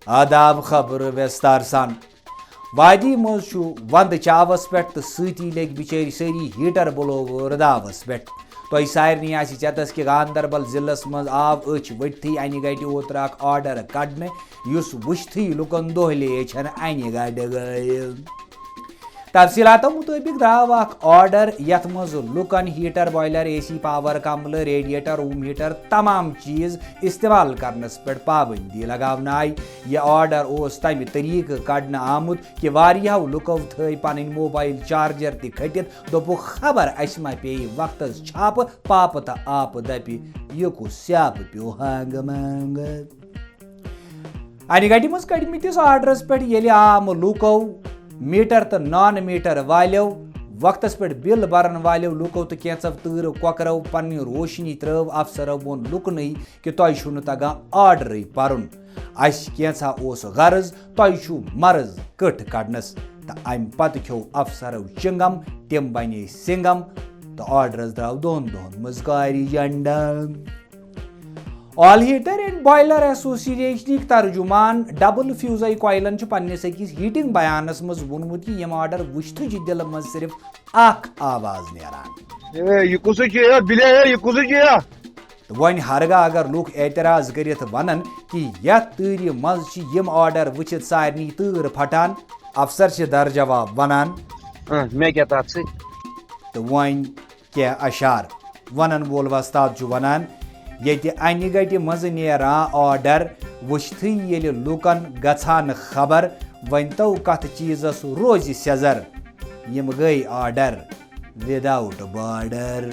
آداب خبر وستار سان وادی مز ود چاوس پہ تو ستی لگ بچر سری ہیٹر بلوور داوس پہ تہ سارے آس چتس کہ گاندربل ضلع مز آو اچھ وٹتھی انہ گٹہ اوتر اخ آرڈر کڑنے اس وچتھی لکن دہلے چھن انہ گڑ غائب تفصیلاتو مطابق درو اخ آرڈر یت مز لکن ہیٹر بوائلر اے سی پاور کملہ ریڈیٹر روم ہیٹر تمام چیز استعمال کرنس پہ پابندی لگاونہ آئی یہ آرڈر اس تمہ طریقہ کڑنہ آمت کہ واریاہو لکو تھے پن موبائل چارجر تہ کھٹت دوپو خبر اس ما پی وقتس چھاپ پاپ تو آپ دپ یہ کس سیاپ پیو ہانگ مانگ انہ گٹہ مز کڑمتس آرڈرس پہ یل عام لوکو میٹر تو نان میٹر والو وقتس پہ بل برن والو لوکو تو کینچو تر کوکرو پن روشنی ترو افسرو وون لکن کہ تہ چھو تگان آرڈر پرن اس کینچا اس غرض تہ چھو مرض کٹ کڑنس تو ام پتہ کھو افسرو چنگم تم بنے سنگم تو آرڈرس درو دون دہن مز کاری جنڈا آل ہیٹر اینڈ بوائلر ایسوسیشنک ترجمان ڈبل فیوزائی کوئلن پنس اکس ہیٹنگ بیانس مز وونمت کہ یم آرڈر وچھت دل مز صرف اخ آواز نیران ون ہرگاہ اگر لوک اعتراض کرت ونن کہ یتھ تیر مز یم آرڈر وچھت سارنی تیر پھٹان افسر سے در جواب ونان میں کیا تات سے تو ون کیا اشار ونن وول وستاد ونان یتہ انہ گٹہ مز نیران آرڈر وچھتھی یل لوکن گژھان خبر ون تو کت چیزس روز سیزر یم گئی آرڈر وداؤٹ بارڈر